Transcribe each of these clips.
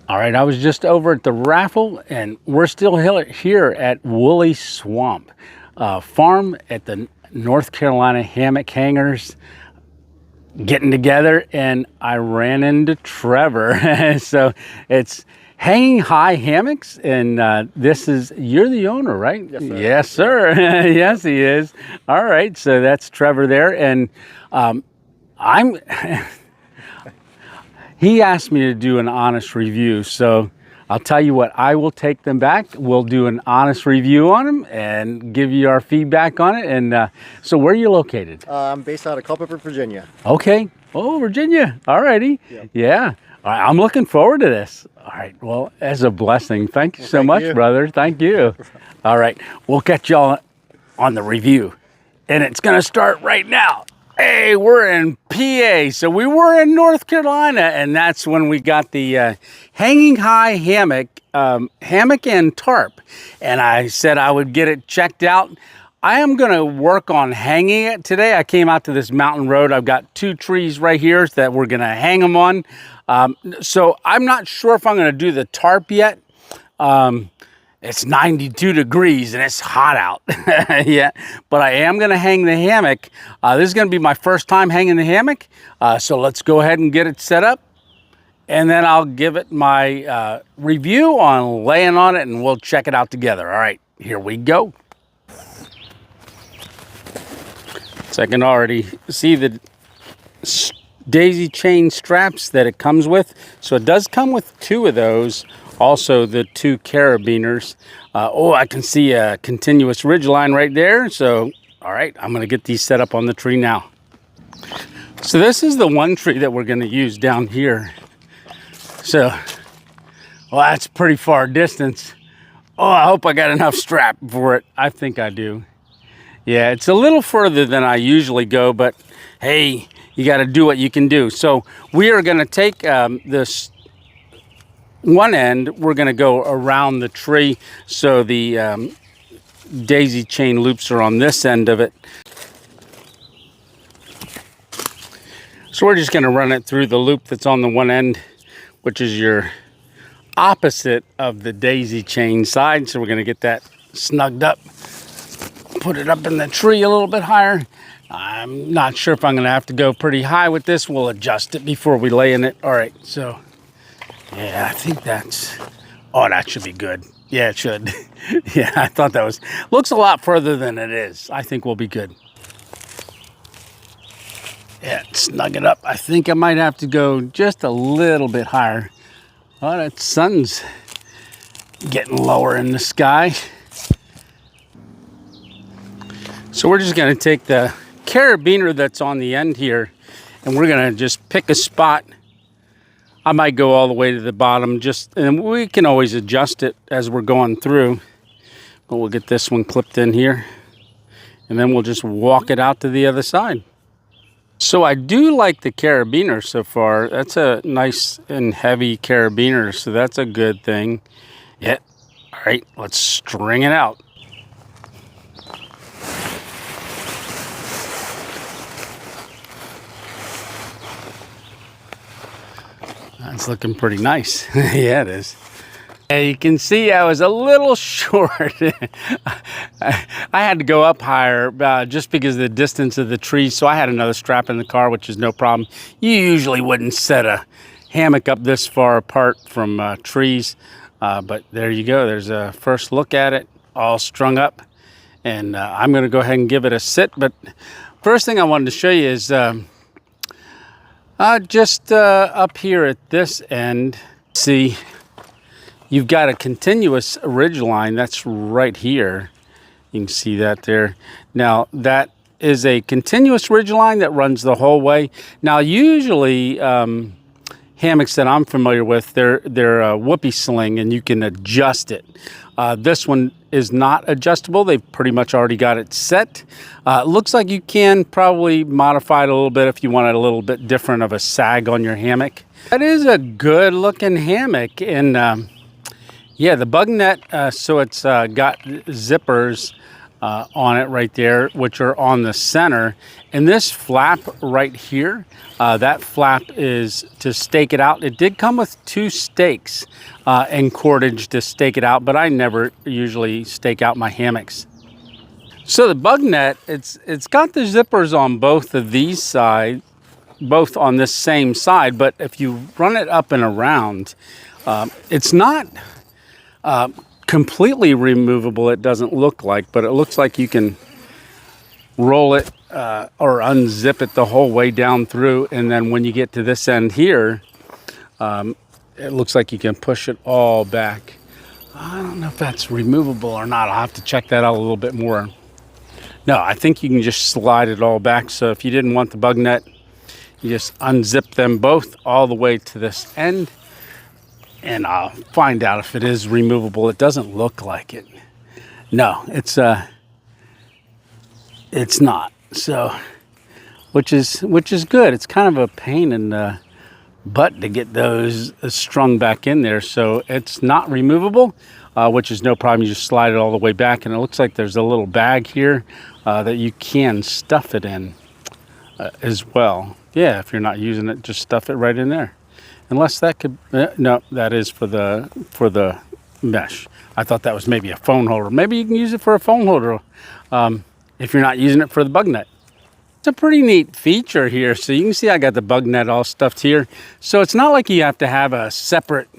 All right, I was just over at the raffle, and we're still here at Wooley Swamp Farm at the North Carolina Hammock Hangers, getting together, and I ran into Trevor. So it's Hanging High Hammocks, and you're the owner, right? Yes, sir. Yes, sir. Yes, he is. All right, so that's Trevor there, and I'm... He asked me to do an honest review, so I'll tell you what, I will take them back. We'll do an honest review on them and give you our feedback on it. And so where are you located? I'm based out of Culpeper, Virginia. Okay. Oh, Virginia. All righty. Yep. Yeah. All right. I'm looking forward to this. All right. Well, as a blessing. Thank you so much, brother. Thank you. All right. We'll catch y'all on the review. And it's going to start right now. Hey, we're in PA, so we were in North Carolina, and that's when we got the Hanging High Hammock, hammock and tarp. And I said I would get it checked out. I am gonna work on hanging it today. I came out to this mountain road. I've got 2 trees right here that we're gonna hang them on. So I'm not sure if I'm gonna do the tarp yet. It's 92 degrees and it's hot out. Yeah, but I am gonna hang the hammock. This is gonna be my first time hanging the hammock. So let's go ahead and get it set up, and then I'll give it my review on laying on it, and we'll check it out together. All right, here we go. So I can already see the daisy chain straps that it comes with. So it does come with 2 of those. Also the 2 carabiners. Oh, I can see a continuous ridge line right there. So, all right, I'm gonna get these set up on the tree now. So this is the one tree that we're gonna use down here. So, well, that's pretty far distance. Oh, I hope I got enough strap for it. I think I do. Yeah, it's a little further than I usually go, but hey, you gotta do what you can do. So we are gonna take this one end, we're going to go around the tree, so the daisy chain loops are on this end of it. So we're just going to run it through the loop that's on the one end, which is your opposite of the daisy chain side. So we're going to get that snugged up, put it up in the tree a little bit higher. I'm not sure if I'm going to have to go pretty high with this. We'll adjust it before we lay in it. All right, so yeah, I think that's, oh, that should be good. Yeah, it should. Yeah, I thought that was, looks a lot further than it is. I think we'll be good. Yeah, snug it up. I think I might have to go just a little bit higher. Oh, that sun's getting lower in the sky. So we're just gonna take the carabiner that's on the end here, and we're gonna just pick a spot. I might go all the way to the bottom, and we can always adjust it as we're going through. But we'll get this one clipped in here, and then we'll just walk it out to the other side. So I do like the carabiner so far. That's a nice and heavy carabiner, so that's a good thing. Yeah, all right, let's string it out. That's looking pretty nice. Yeah, it is. And you can see I was a little short. I had to go up higher just because of the distance of the trees. So I had another strap in the car, which is no problem. You usually wouldn't set a hammock up this far apart from trees. But there you go. There's a first look at it, all strung up. And I'm going to go ahead and give it a sit. But first thing I wanted to show you is just up here at this end, see, you've got a continuous ridge line that's right here. You can see that there. Now that is a continuous ridge line that runs the whole way. Now usually hammocks that I'm familiar with, they're a whoopee sling, and you can adjust it. This one is not adjustable. They've pretty much already got it set. It looks like you can probably modify it a little bit if you want it a little bit different of a sag on your hammock. That is a good looking hammock, and yeah, the bug net, so it's got zippers on it right there, which are on the center. And this flap right here, that flap is to stake it out. It did come with 2 stakes and cordage to stake it out, but I never usually stake out my hammocks. So the bug net, it's got the zippers on both of these sides, both on this same side, but if you run it up and around, it's not completely removable, it doesn't look like, but it looks like you can roll it or unzip it the whole way down through, and then when you get to this end here, it looks like you can push it all back. I don't know if that's removable or not. I'll have to check that out a little bit more. No, I think you can just slide it all back. So if you didn't want the bug net, you just unzip them both all the way to this end, and I'll find out if it is removable. It doesn't look like it. No, it's not. So, which is good. It's kind of a pain in the butt to get those strung back in there. So it's not removable, which is no problem. You just slide it all the way back, and it looks like there's a little bag here that you can stuff it in as well. Yeah, if you're not using it, just stuff it right in there. Unless that could, no, that is for the mesh. I thought that was maybe a phone holder. Maybe you can use it for a phone holder if you're not using it for the bug net. It's a pretty neat feature here. So you can see I got the bug net all stuffed here. So it's not like you have to have a separate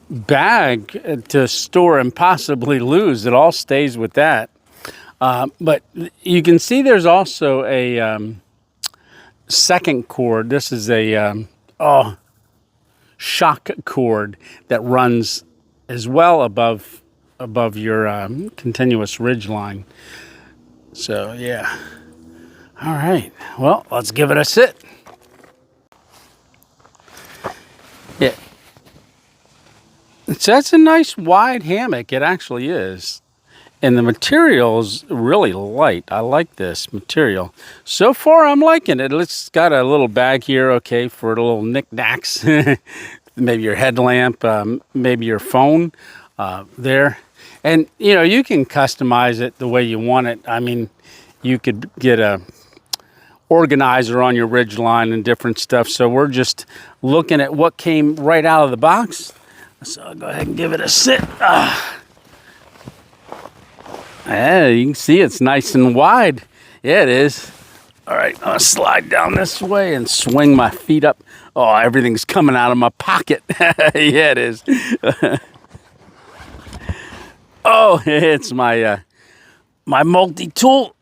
bag to store and possibly lose. It all stays with that. But you can see there's also a second cord. This is a shock cord that runs as well above your continuous ridge line. So yeah. All right. Well, let's give it a sit. Yeah. So that's a nice wide hammock. It actually is. And the material's really light. I like this material. So far, I'm liking it. It's got a little bag here, okay, for the little knickknacks. Maybe your headlamp, maybe your phone there. And, you know, you can customize it the way you want it. I mean, you could get a organizer on your ridge line and different stuff. So we're just looking at what came right out of the box. So I'll go ahead and give it a sit. Yeah, you can see it's nice and wide. Yeah, it is. All right, I'll slide down this way and swing my feet up. Oh, everything's coming out of my pocket. Yeah, it is. Oh, it's my my multi-tool.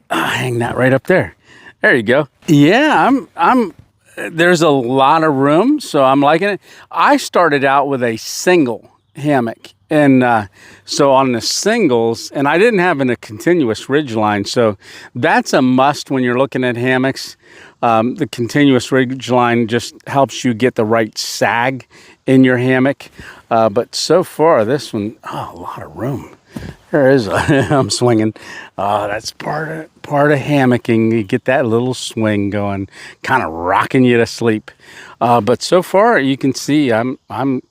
Hang that right up there. There you go. Yeah, I'm. There's a lot of room, so I'm liking it. I started out with a single hammock. And so on the singles, and I didn't have a continuous ridge line, so that's a must when you're looking at hammocks. The continuous ridge line just helps you get the right sag in your hammock. But so far, this one, a lot of room. There is, I'm swinging. That's part of hammocking. You get that little swing going, kind of rocking you to sleep. But so far, you can see I'm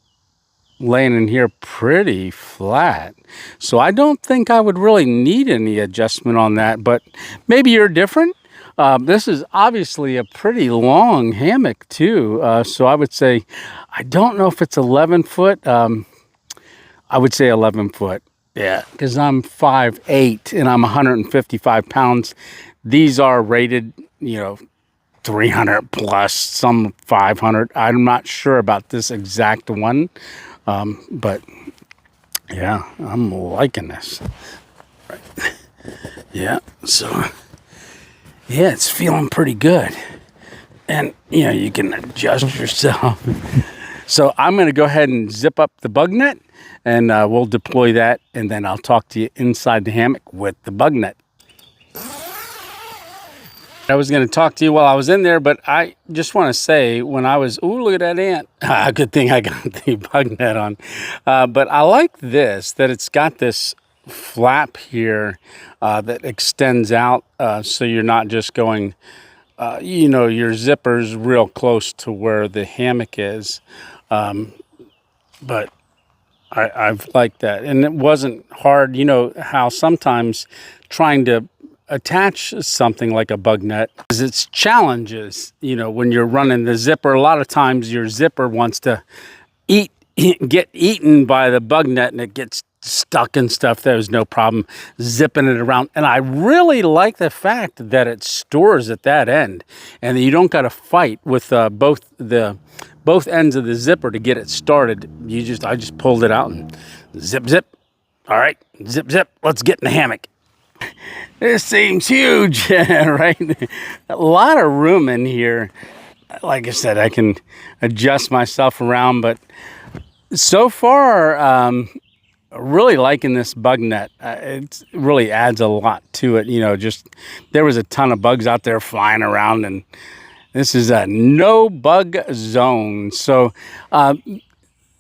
laying in here pretty flat. So I don't think I would really need any adjustment on that, but maybe you're different. This is obviously a pretty long hammock too. So I would say, I don't know if it's 11 foot. I would say 11 foot. Yeah, because I'm 5'8" and I'm 155 pounds. These are rated, 300 plus, some 500. I'm not sure about this exact one. But yeah, I'm liking this. Right. Yeah, so yeah, it's feeling pretty good. And you can adjust yourself. So I'm going to go ahead and zip up the bug net, and we'll deploy that, and then I'll talk to you inside the hammock with the bug net. I was going to talk to you while I was in there, but I just want to say when I was, ooh, look at that ant. Good thing I got the bug net on. But I like this, that it's got this flap here that extends out so you're not just going, your zipper's real close to where the hammock is. But I've liked that. And it wasn't hard. You know how sometimes trying to attach something like a bug net is its challenges. You know, when you're running the zipper, a lot of times your zipper wants to get eaten by the bug net and it gets stuck and stuff. There was no problem zipping it around. And I really like the fact that it stores at that end and that you don't got to fight with both ends of the zipper to get it started. I just pulled it out and zip, zip. All right, zip, zip. Let's get in the hammock. This seems huge, right? A lot of room in here. Like I said, I can adjust myself around, but so far, really liking this bug net. It really adds a lot to it. You know, just there was a ton of bugs out there flying around, and this is a no bug zone. So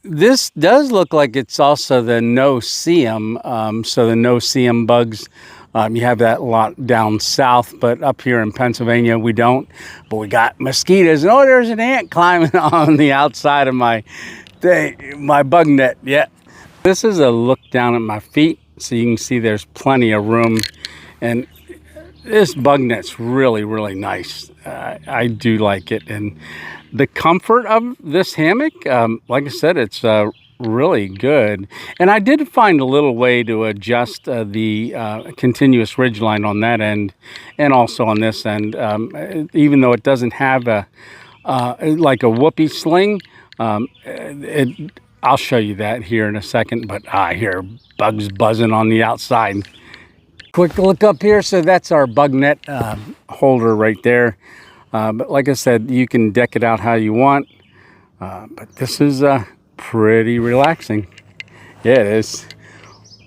this does look like it's also the no-see-em. So the no-see-em bugs, you have that a lot down south, but up here in Pennsylvania, we don't. But we got mosquitoes. And, oh, there's an ant climbing on the outside of my bug net. Yeah. This is a look down at my feet, so you can see there's plenty of room. And this bug net's really, really nice. I do like it. And the comfort of this hammock, like I said, it's really good. And I did find a little way to adjust the continuous ridgeline on that end and also on this end. Even though it doesn't have like a whoopee sling, I'll show you that here in a second, but I hear bugs buzzing on the outside. Quick look up here. So that's our bug net holder right there. But like I said, you can deck it out how you want. But this is pretty relaxing. Yeah, it is.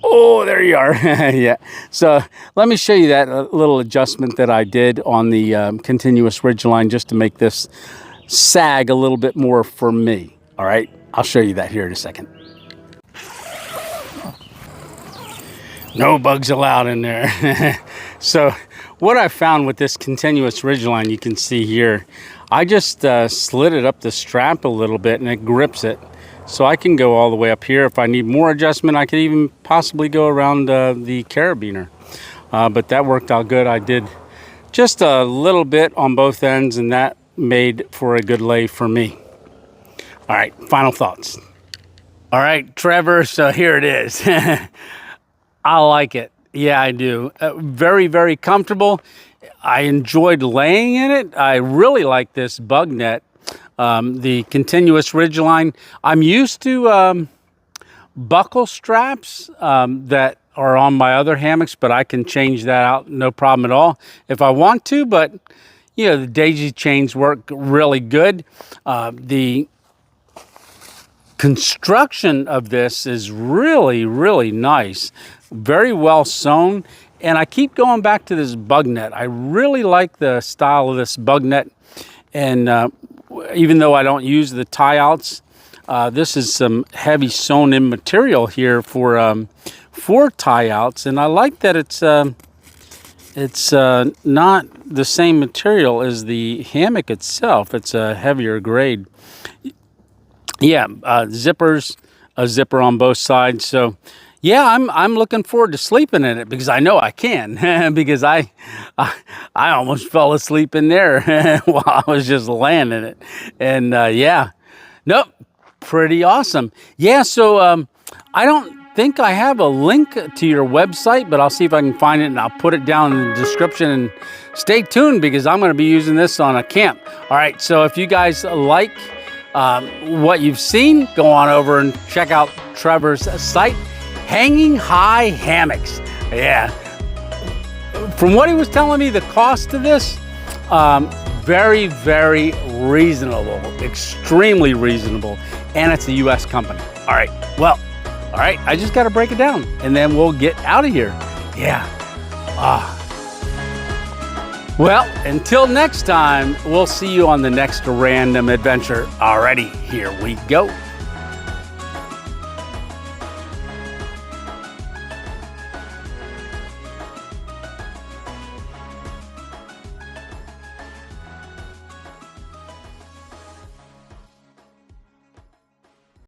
Oh, there you are. Yeah. So let me show you that little adjustment that I did on the continuous ridgeline just to make this sag a little bit more for me. All right. I'll show you that here in a second. No bugs allowed in there. So what I found with this continuous ridgeline, you can see here, I just slid it up the strap a little bit and it grips it. So I can go all the way up here. If I need more adjustment, I could even possibly go around the carabiner. But that worked out good. I did just a little bit on both ends and that made for a good lay for me. All right, final thoughts. All right, Trevor, so here it is. I like it. Yeah, I do. Very, very comfortable. I enjoyed laying in it. I really like this bug net, the continuous ridgeline. I'm used to buckle straps that are on my other hammocks, but I can change that out, no problem at all if I want to. But, you know, the daisy chains work really good. The construction of this is really, really nice. Very well sewn. And I keep going back to this bug net. I really like the style of this bug net. And even though I don't use the tie outs, this is some heavy sewn in material here for tie outs. And I like that it's not the same material as the hammock itself. It's a heavier grade. Yeah, zippers, a zipper on both sides. So yeah, I'm looking forward to sleeping in it because I know I can. Because I almost fell asleep in there while I was just laying in it. And yeah, nope, pretty awesome. Yeah, so I don't think I have a link to your website, but I'll see if I can find it and I'll put it down in the description. And stay tuned because I'm going to be using this on a camp. All right, so if you guys like what you've seen, go on over and check out Trevor's site, Hanging High Hammocks. Yeah. From what he was telling me, the cost of this, very, very reasonable, extremely reasonable, and it's a U.S. company. All right, well, all right, I just got to break it down, and then we'll get out of here. Yeah. Well, until next time, we'll see you on the next random adventure. Alrighty, here we go.